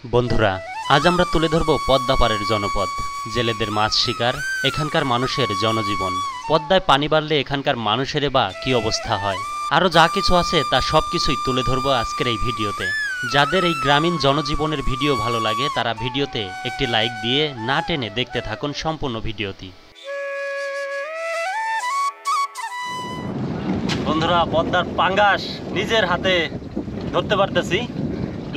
বন্ধুরা, আজ আমরা তুলে ধরব পদ্মাপাড়ের জনপদ, জেলেদের মাছ শিকার, এখানকার মানুষের জনজীবন। পদ্মায় পানি বাড়লে এখানকার মানুষের বা কী অবস্থা হয়, আরও যা কিছু আছে তা সব কিছুই তুলে ধরব আজকের এই ভিডিওতে। যাদের এই গ্রামীণ জনজীবনের ভিডিও ভালো লাগে তারা ভিডিওতে একটি লাইক দিয়ে না টেনে দেখতে থাকুন সম্পূর্ণ ভিডিওটি। বন্ধুরা, পদ্মার পাঙ্গাস নিজের হাতে ধরতে পারতেছি,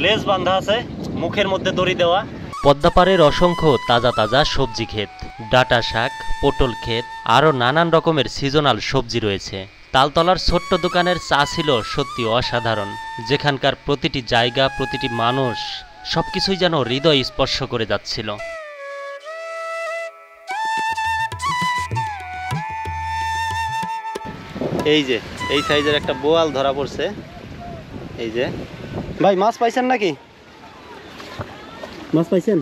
লেজ বাঁধা আছে, মুখের মধ্যে দড়ি দেওয়া। পদ্মাপাড়ের অসংখ্য তাজা তাজা সবজি ক্ষেত, ডাঁটা শাক, পটল ক্ষেত, আরও নানান রকমের সিজনাল সবজি রয়েছে। তালতলার ছোট্ট দোকানের চা ছিল সত্যি অসাধারণ, যেখানকার প্রতিটি জায়গা, প্রতিটি মানুষ সবকিছুই যেন হৃদয় স্পর্শ করে যাচ্ছিল। এই যে এই সাইজের একটা বোয়াল ধরা পড়ছে। এই যে ভাই, মাছ পাইছেন নাকি? মাছ পাইছেন?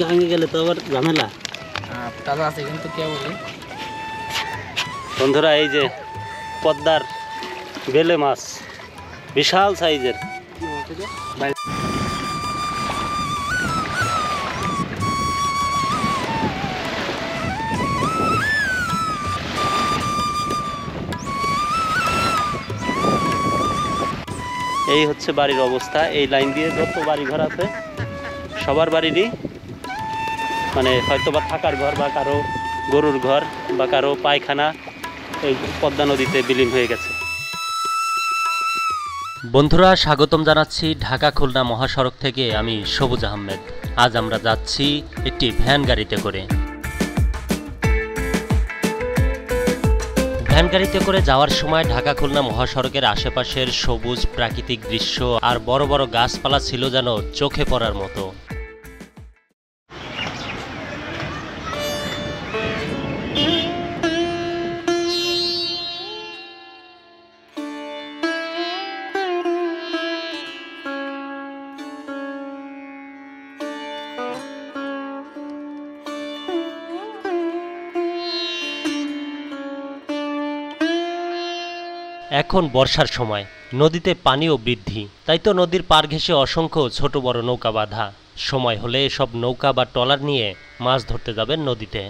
গাঙে গেলে তো আবার ঝামেলা। তাজা আছে কিন্তু কে বলে। বন্ধুরা, এই যে পদ্মার বেলে মাছ, বিশাল সাইজের। এই হচ্ছে বাড়ির অবস্থা। এই লাইন দিয়ে যত বাড়ি ঘর আছে সবার বাড়িরই মানে হয়তো বা থাকার ঘর বা কারো গরুর ঘর বা কারো পায়খানা এই পদ্মা নদীতে বিলীন হয়ে গেছে। বন্ধুরা, স্বাগতম জানাচ্ছি ঢাকা খুলনা মহাসড়ক থেকে। আমি সবুজ আহমেদ। আজ আমরা যাচ্ছি একটি ভ্যান গাড়িতে করে। ভ্যান গাড়িতে করে যাওয়ার সময় ঢাকা খুলনা মহাসড়কের আশেপাশের সবুজ প্রাকৃতিক দৃশ্য আর বড় বড় গাছপালা ছিল যেন চোখে পড়ার মতো। এখন বর্ষার সময়, নদীতে পানিও বৃদ্ধি, তাই তো নদীর পার ঘেঁষে অসংখ্য ছোট বড় নৌকা বাঁধা। সময় হলে এসব নৌকা বা ট্রলার নিয়ে মাছ ধরতে যাবেন নদীতে।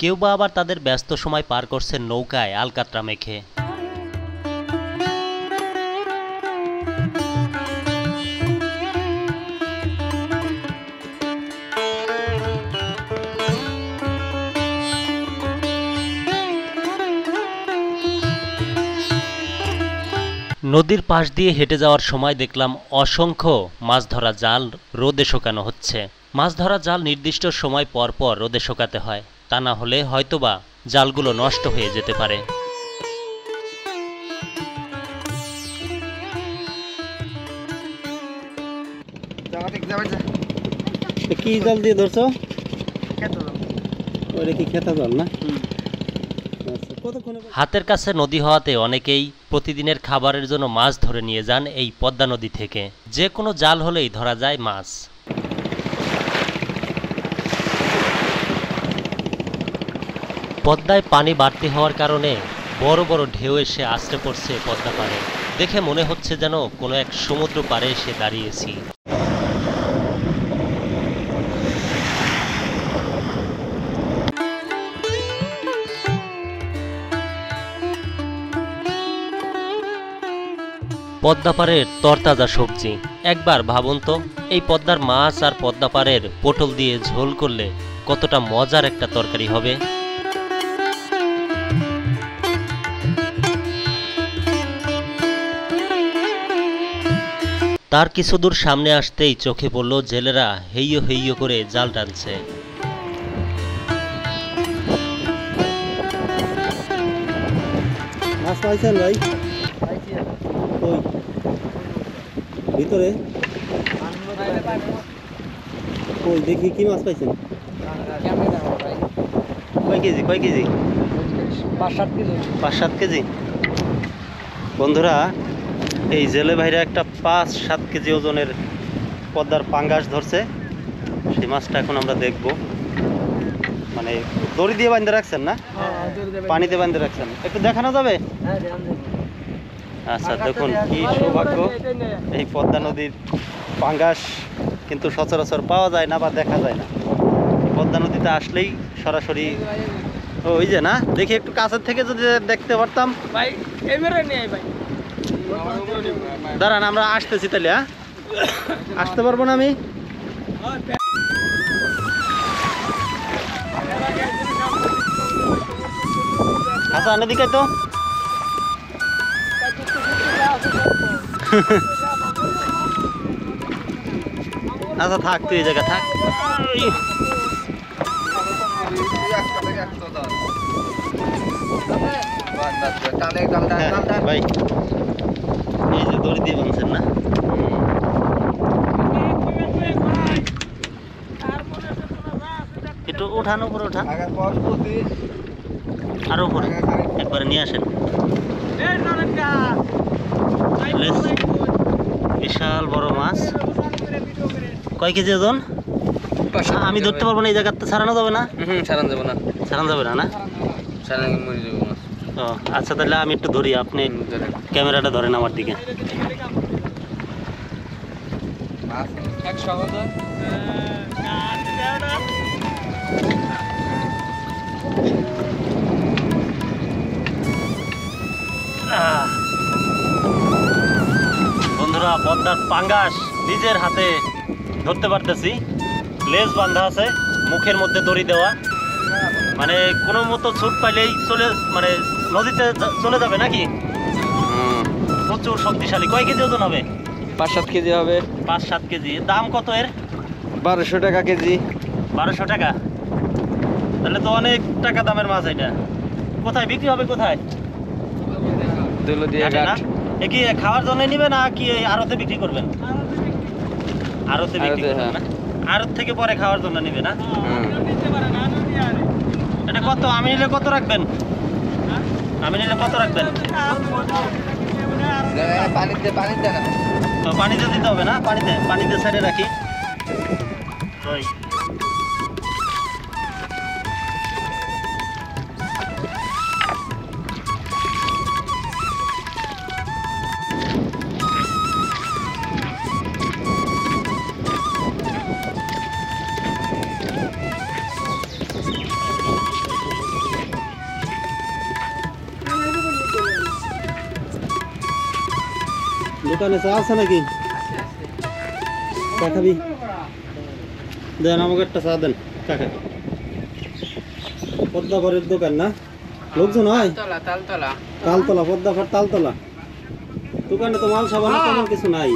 কেউ বা আবার তাদের ব্যস্ত সময় পার করছে নৌকায় আলকাতরা মেখে। নদীর পাশ দিয়ে হেঁটে যাওয়ার সময় দেখলাম অসংখ্য মাছ ধরা জাল রোদে শুকানো হচ্ছে। মাছ ধরা জাল নির্দিষ্ট সময় পর পর রোদে শুকাতে হয়, তা না হলে হয়তোবা জালগুলো নষ্ট হয়ে যেতে পারে। কি জাল দিয়ে ধরছো? খেতা জাল না? হাতের কাছে নদী হওয়াতে অনেকেই প্রতিদিনের খাবারের জন্য মাছ ধরে নিয়ে যান এই পদ্মা নদী থেকে। যে কোনো জাল হলেই ধরা যায় মাছ। পদ্মায় পানি বাড়তি হওয়ার কারণে বড় বড় ঢেউ এসে আছড়ে পড়ছে পদ্মা পাড়ে। দেখে মনে হচ্ছে যেন কোনো এক সমুদ্র পাড়ে এসে দাঁড়িয়েছি। পদ্মাপাড়ের তরতাজা সবজি, একবার ভাবুন তো, এই পদ্মার মাছ আর পদ্মাপাড়ের পটল দিয়ে ঝোল করলে কতটা মজার একটা তরকারি হবে। তার কিছু দূর সামনে আসতেই চোখে পড়ল জেলেরা হেইয়ো হেইয়ো করে জাল টানছে। মাছ পাইছেন ভাই? ভিতরে কই দেখি কি মাছ পাইছেন? কয় কেজি? 5-7 কেজি। 5-7 কেজি। বন্ধুরা, এই জেলে ভাইরা একটা 5-7 কেজি ওজনের পদ্মার পাঙ্গাস ধরছে। সেই মাছটা এখন আমরা দেখব। মানে দড়ি দিয়ে বাঁধতে রাখছেন না, পানিতে বাঁধতে রাখছেন, একটু দেখানো যাবে? আচ্ছা, দেখুন কি সৌভাগ্য, এই পদ্মা নদীর পাঙ্গাস কিন্তু সচরাচর পাওয়া যায় না বা দেখা যায় না। পদ্মা নদীতে আসলেই সরাসরি ওই যে না, দেখি একটু কাছের থেকে যদি দেখতে পারতাম। দাঁড়ান, আমরা আসতেছি তাহলে। হ্যাঁ, আসতে পারবো না আমি? আচ্ছা, এদিকে তো আচ্ছা থাক, তুই এই জায়গা থাক। ভাই, এই যে দড়ি দিয়ে বাঁধছেন না? একটু ওঠান, উপরে ওঠান, আরো উপরে একবারে নিয়ে আসেন। বিশাল বড় মাছ। কয় কেজি ওজন? আমি ধরতে পারবো না, এই জায়গাতে ছাড়ানো যাবে না? ছাড়ান যাবো না, ছাড়ানো যাবে না? না, ছাড়ান মরে যাবো মাছ। ও আচ্ছা, তাহলে আমি একটু ধরি, আপনি ক্যামেরাটা ধরেন আমার দিকে। বন্ধুরা, পদ্মার পাঙ্গাস নিজের হাতে ধরতে পারতেছি। লেজ বাঁধা আছে, মুখের মধ্যে দড়ি দেওয়া। মানে কোনো মতো ছুট পাইলেই মানে নদীতে চলে যাবে নাকি? প্রচুর শক্তিশালী। কয় কেজি ওজন হবে? 5-7 কেজি হবে। 5-7 কেজি। দাম কত এর? 1200 টাকা কেজি। 1200 টাকা? তাহলে তো অনেক টাকা দামের মাছ এটা। কোথায় বিক্রি হবে, কোথায়? দৌলতদিয়া ঘাট। এ কি খাওয়ার জন্য নিবে না কি আড়তে বিক্রি করবেন? আড়তে বিক্রি করবেন না? আড়ত থেকে পরে খাওয়ার জন্য নিবে না? এটা কত? আমি নিলে কত রাখবেন? আমি নিলে কত রাখবেন? পানিতে দিতে হবে না? পানিতে সাইডে রাখি। দোকানে চা আছে নাকি? চা খাবি? দেন আমাকে একটা চা দেন কাকা। পদ্মাপাড়ের দোকান না? লোকজন হয়? তালতলা, পদ্মাপাড় তালতলা। দোকানে তো মাল সাবান তেমন কিছু নাই।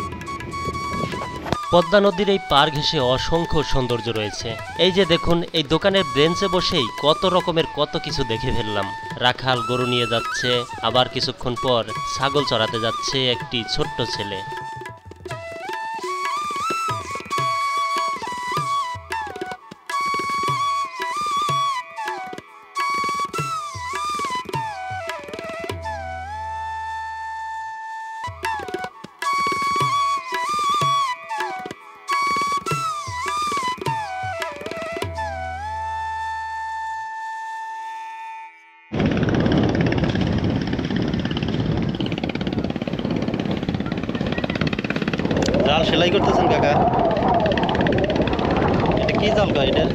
পদ্মা নদীর এই পার ঘেঁষে অসংখ্য সৌন্দর্য রয়েছে। এই যে দেখুন, এই দোকানের বেঞ্চে বসেই কত রকমের কত কিছু দেখে ফেললাম। রাখাল গরু নিয়ে যাচ্ছে, আবার কিছুক্ষণ পর ছাগল চড়াতে যাচ্ছে একটি ছোট্ট ছেলে। জাল সেলাই করতেছেন কাকা? এটা কি জাল কয়? এটা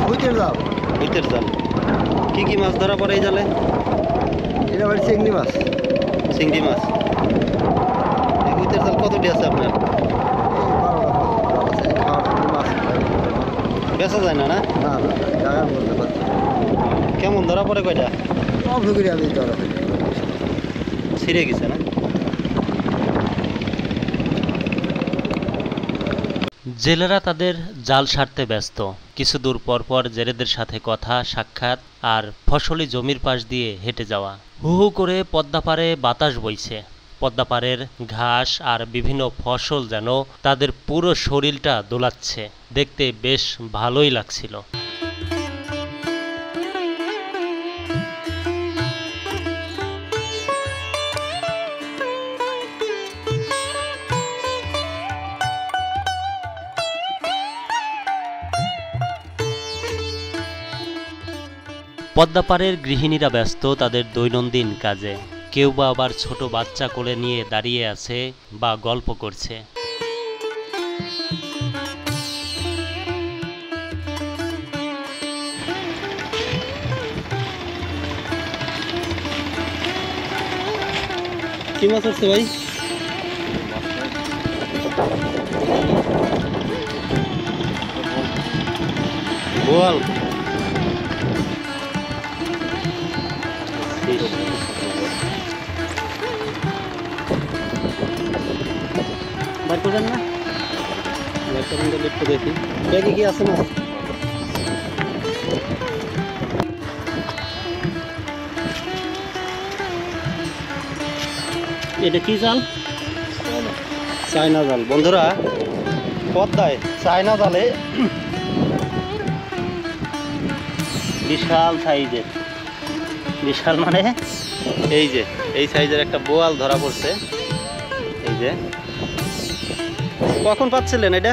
হুইটের জাল। হুইতের জাল। কি কি মাছ ধরা পড়ে এই জালে? এটা বাড়ি চিংড়ি মাছ। চিংড়ি মাছ। এই হুইতের জাল কতটি আছে আপনার? বেচা যায় না? না, না না, জায়গার মধ্যে পাচ্ছি। কেমন ধরা পড়ে কয়টা? সব ঢুকে আমি ধরা ছিঁড়ে গেছে না? জেলেরা তাদের জাল সারতে ব্যস্ত। কিছু দূর পর পর জেলেদের সাথে কথা সাক্ষাৎ আর ফসলি জমির পাশ দিয়ে হেঁটে যাওয়া। হু হু করে পদ্মাপাড়ে বাতাস বইছে। পদ্মাপাড়ের ঘাস আর বিভিন্ন ফসল যেন তাদের পুরো শরীরটা দোলাচ্ছে। দেখতে বেশ ভালোই লাগছিল। পদ্মাপাড়ের গৃহিণীরা ব্যস্ত তাদের দৈনন্দিন কাজে, কেউ বা আবার ছোট বাচ্চা কোলে নিয়ে দাঁড়িয়ে আছে বা গল্প করছে। কি মাছ আছে ভাই? বোয়াল। বার করেন না, বার করেন তো একটু দেখি ব্যাগে কি আছে মাছ। এটা কি জাল? চায়না জাল। বন্ধুরা, পদ্মায় চায়না জালে বিশাল সাইজের, বিশাল মানে এই সাইজের একটা বোয়াল ধরা পড়ছে। এই যে কখন পাচ্ছিলেন এটা?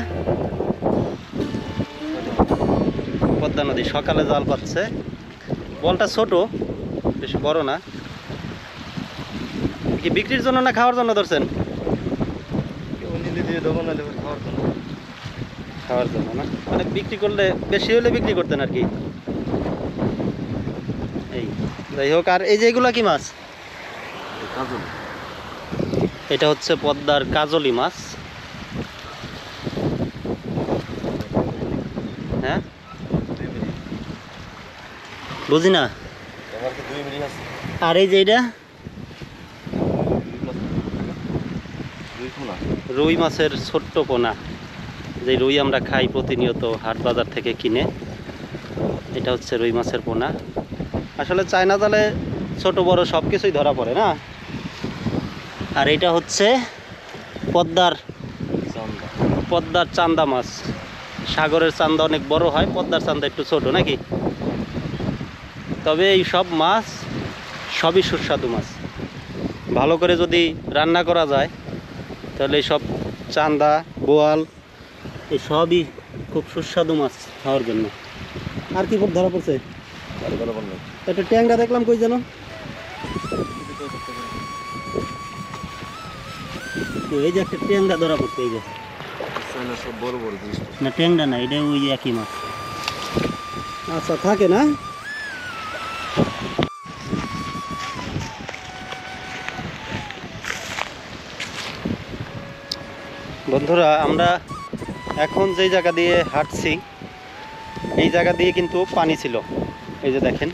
পদ্মা নদী সকালে জাল পাচ্ছে। বলটা ছোট, বেশি বড় না। কি বিক্রির জন্য না খাওয়ার জন্য ধরছেন? খাওয়ার জন্য না, মানে বিক্রি করলে বেশি হলে বিক্রি করতেন আর কি। এই যাই হোক, আর এই যে এগুলা কি মাছ? এটা হচ্ছে পদ্মার কাজলি মাছ। হ্যাঁ, বুঝি না। আর এই যে এটা রুই মাছের ছোট্ট পোনা, যে রুই আমরা খাই প্রতিনিয়ত হাট বাজার থেকে কিনে। এটা হচ্ছে রুই মাছের পোনা। আসলে চায়না জালে ছোট বড় সব কিছুই ধরা পড়ে না। আর এটা হচ্ছে পদ্মার চান্দা মাছ। সাগরের চান্দা অনেক বড় হয়, পদ্মার চান্দা একটু ছোট নাকি। তবে এই সব মাছ সবই সুস্বাদু মাছ। ভালো করে যদি রান্না করা যায় তাহলে এই সব চান্দা, বোয়াল এই সবই খুব সুস্বাদু মাছ খাওয়ার জন্য। আর কি খুব ধরা পড়ছে? একটা ট্যাংরা দেখলাম, কই যেন? এই যে একটা ট্যাংরা ধরা পড়ছে। এই যে না, ট্যাংরা না, এটা ওই একই মাছ। আচ্ছা, থাকে না। বন্ধুরা, আমরা এখন যেই জায়গা দিয়ে হাঁটছি এই জায়গা দিয়ে কিন্তু পানি ছিল। এই যে দেখেন,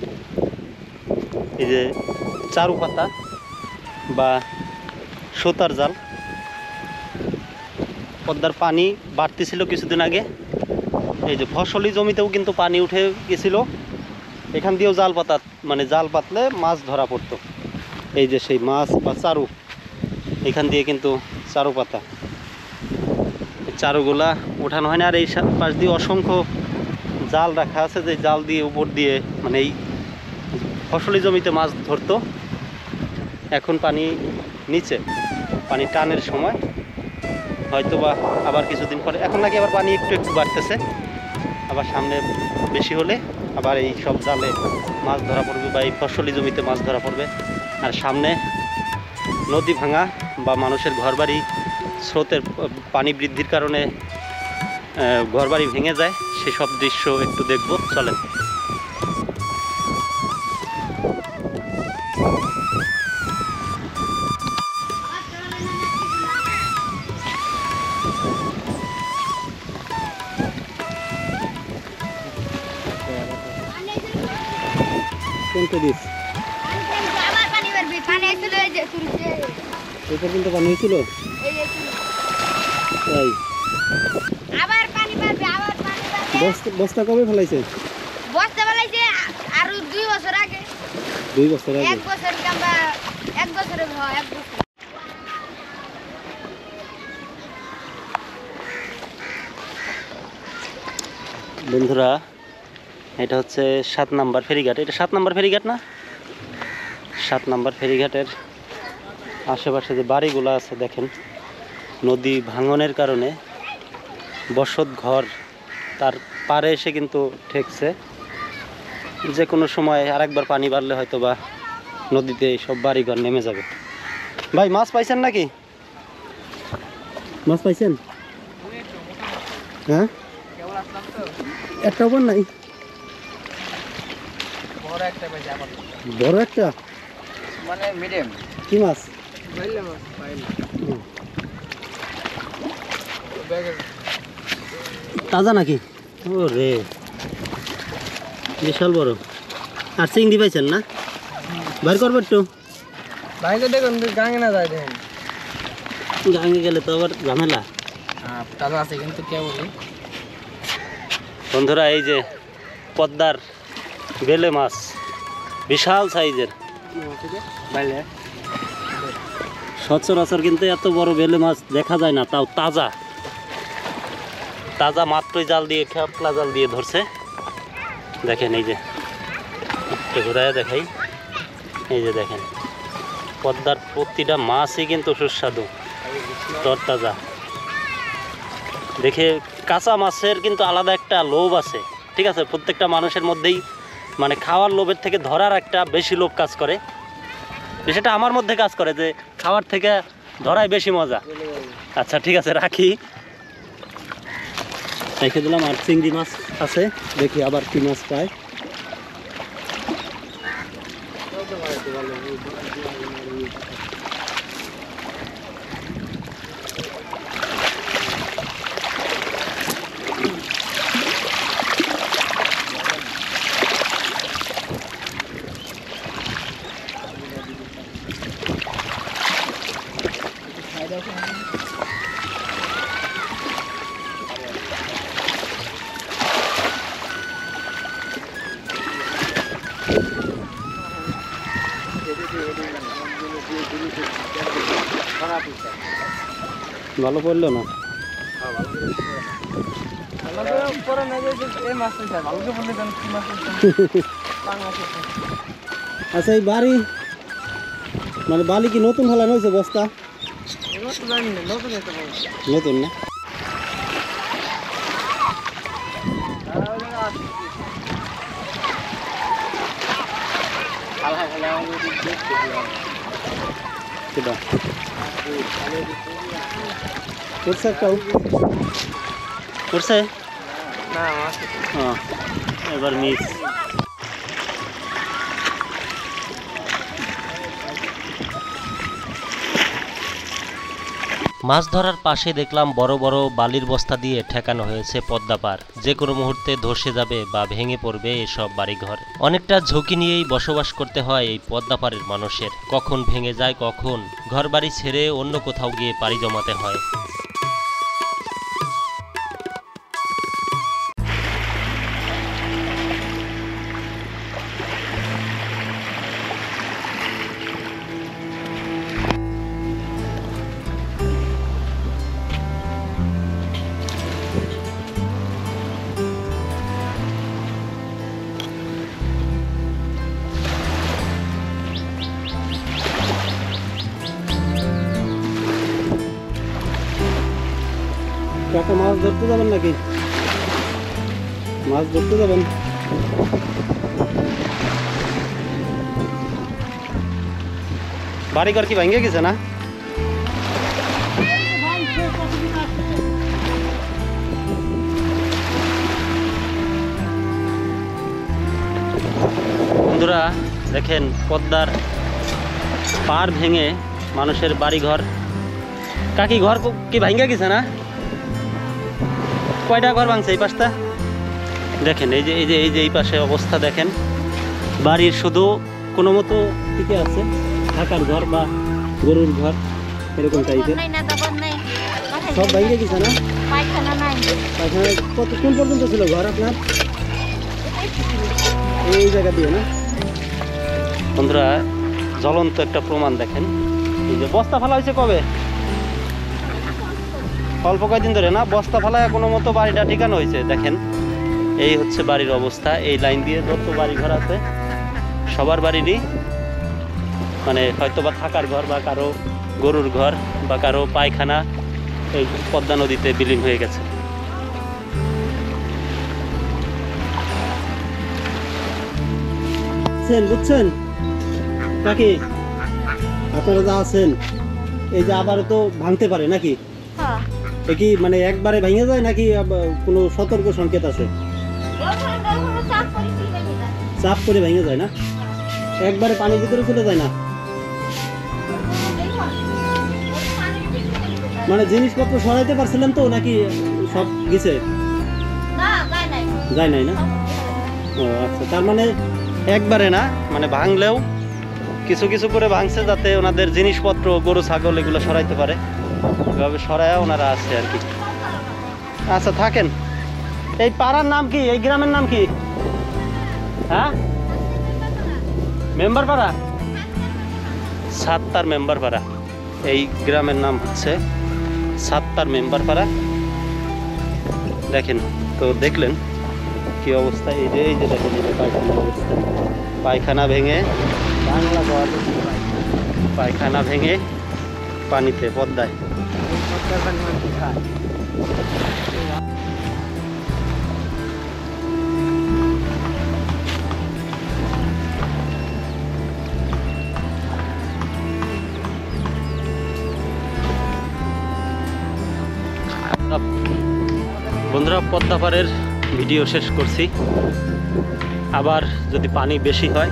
এই যে চারু পাতা বা সুতার জাল। পদ্মার পানি বাড়তি ছিল কিছুদিন আগে। এই যে ফসলি জমিতেও কিন্তু পানি উঠে গেছিল। এখান দিয়েও জাল পাতা, মানে জাল পাতলে মাছ ধরা পড়তো। এই যে সেই মাছ বা চারু, এখান দিয়ে কিন্তু চারু পাতা, চারুগুলা ওঠানো হয় না। আর এই পাশ দিয়ে অসংখ্য জাল রাখা আছে, যে জাল দিয়ে উপর দিয়ে মানে এই ফসলি জমিতে মাছ ধরতো। এখন পানি নিচে, পানি টানের সময় হয়তো বা আবার কিছুদিন পরে, এখন নাকি আবার পানি একটু একটু বাড়তেছে। আবার সামনে বেশি হলে আবার এই সব জালে মাছ ধরা পড়বে বা এই ফসলি জমিতে মাছ ধরা পড়বে। আর সামনে নদী ভাঙা বা মানুষের ঘরবাড়ি স্রোতের পানি বৃদ্ধির কারণে ঘরবাড়ি ভেঙে যায়, সেসব দৃশ্য একটু দেখব, চলেন। কোনটা দিস? আবার পানি বাড়বে, পানি আসলে এই যে তুলছে, এই পর্যন্ত পানি হয়েছিল এই যে তুলছে। তাই? আবার পানি বাড়বে, আবার পানি বাড়বে। বস্তা কবে ফেলাইছে? বস্তা বানাইছে আরো 2 বছর আগে। 2 বছর আগে? 1 বছর কিংবা 1 বছরের হয়, 1 বছর। বন্ধুরা, এটা হচ্ছে 7 নাম্বার ফেরিঘাট। এটা 7 নাম্বার ফেরিঘাট না? 7 নাম্বার ফেরিঘাটের আশেপাশে যে বাড়িগুলো আছে দেখেন, নদী ভাঙনের কারণে বসত ঘর তার পারে এসে কিন্তু ঠেকছে। যে কোনো সময় আরেকবার পানি বাড়লে হয়তো বা নদীতে সব বাড়িঘর নেমে যাবে। ভাই মাছ পাইছেন নাকি? মাছ পাইছেন? হ্যাঁ, একটা ওপর নাই, বড় একটা মানে মিডিয়াম কি মাছ? তাজা নাকি? ও রে, বিশাল বড়। আর চিংড়ি পাইছেন না? বাইর করবো একটু। ভাই তো দেখুন গাঙে না যায় দেখেন, গাঙে গেলে তো আবার ঝামেলা। তাজা আছে কিন্তু কে বলি বন্ধুরা, এই যে পদ্মার বেলে মাছ, বিশাল সাইজের। বাইলে সচরাচর কিন্তু এত বড় বেলে মাছ দেখা যায় না, তাও তাজা তাজা, মাত্রই জাল দিয়ে, খেপলা জাল দিয়ে ধরছে। দেখেন এই যে, একটু ঘুরাইয়া দেখাই, এই যে দেখেন পদ্মার প্রতিটা মাছই কিন্তু সুস্বাদু, তরতাজা। দেখে কাঁচা মাছের কিন্তু আলাদা একটা লোভ আছে, ঠিক আছে? প্রত্যেকটা মানুষের মধ্যেই মানে খাওয়ার লোভের থেকে ধরার একটা বেশি লোভ কাজ করে। সেটা আমার মধ্যে কাজ করে যে খাওয়ার থেকে ধরাই বেশি মজা। আচ্ছা ঠিক আছে, রাখি, রেখে দিলাম। আর চিংড়ি মাছ আছে, দেখি আবার কি মাছ পায়। ভালো পড়লো না, আচ্ছা এই বাড়ি মানে বালি কি নতুন ফেলানো হয়েছে? বস্তা নতুন না? করছে একটাও করছে না এবার মিস। মাছ ধরার পাশে দেখলাম বড় বড় বালির বস্তা দিয়ে ঠেকানো হয়েছে পদ্মা পার। যে কোনো মুহূর্তে ধসে যাবে বা ভেঙে পড়বে এসব বাড়িঘর। অনেকটা ঝুঁকি নিয়েই বসবাস করতে হয় এই পদ্মা পাড়ের মানুষের। কখন ভেঙে যায়, কখন ঘরবাড়ি ছেড়ে অন্য কোথাও গিয়ে পাড়ি জমাতে হয়। কাকা মাছ ধরতে যাবেন নাকি? মাছ ধরতে যাবেন? বাড়িঘর কি ভেঙে গেছে না? বন্ধুরা দেখেন, পদ্মার পার ভেঙে মানুষের বাড়িঘর, কাকি ঘর কি ভেঙে গেছে না? কয়টা ঘর ভাঙছে এই পাশটা? দেখেন এই যে এই যে এই যে এই পাশে অবস্থা দেখেন, বাড়ির শুধু কোনো মতো টিকে আছে, থাকার ঘর বা গরুর ঘর এরকম টাইপের সব ভেঙে গেছে না? পায়খানা নাই, পায়খানা কত কোন পর্যন্ত ছিল ঘর আপনার? এই জায়গা দিয়ে না? বন্ধুরা জ্বলন্ত একটা প্রমাণ দেখেন, এই যে বস্তা ফেলা হয়েছে কবে? অল্প কয়েকদিন ধরে না? বস্তা ফেলায় কোনো মতো বাড়িটা ঠিকানো হয়েছে। দেখেন এই হচ্ছে বাড়ির অবস্থা। এই লাইন দিয়ে যত বাড়ি ঘর আছে সবার বাড়িরই মানে হয়তো বা থাকার ঘর বা কারো গরুর ঘর বা কারো পায়খানা এই পদ্মা নদীতে বিলীন হয়ে গেছে। যাচ্ছেন, বুঝছেন কাকি? আপনারা যা আছেন এই যে আবার তো ভাঙতে পারে নাকি? হ্যাঁ এ কি মানে একবারে ভেঙে যায় নাকি কোনো সতর্ক সংকেত আছে? ওখানে চাপ করে কি দেখি না চাপ করে ভেঙে যায় না? একবারে পানির ভিতরে চলে যায় না? মানে জিনিসপত্র সরাইতে পারছিলেন তো নাকি সব গেছে? না গায় নাই যায় নাই না? ও আচ্ছা, তার মানে একবারে না, মানে ভাঙলেও কিছু কিছু করে ভাঙছে যাতে ওনাদের জিনিসপত্র গরু ছাগল এগুলো সরাইতে পারে, এভাবে সরায়া ওনারা আছে আর কি। আচ্ছা থাকেন। এই পাড়ার নাম কি, এই গ্রামের নাম কি? হ্যাঁ, মেম্বার পাড়া, সাতটার মেম্বার পাড়া। এই গ্রামের নাম হচ্ছে সাতটার মেম্বার পাড়া। দেখেন তো, দেখলেন কি অবস্থা? এই যে দেখেন, এই যে পায়খানার অবস্থা, পায়খানা ভেঙে বাংলা পায়খানা ভেঙে পানিতে পদ্মায়। বন্ধুরা, পদ্মা পাড়ের ভিডিও শেষ করছি। আবার যদি পানি বেশি হয়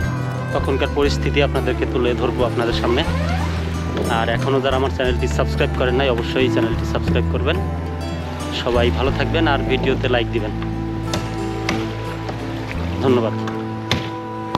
তখনকার পরিস্থিতি আপনাদেরকে তুলে ধরবো আপনাদের সামনে। আর এখনও যারা আমার চ্যানেলটি সাবস্ক্রাইব করেন নাই, অবশ্যই চ্যানেলটি সাবস্ক্রাইব করবেন। সবাই ভালো থাকবেন আর ভিডিওতে লাইক দিবেন। ধন্যবাদ।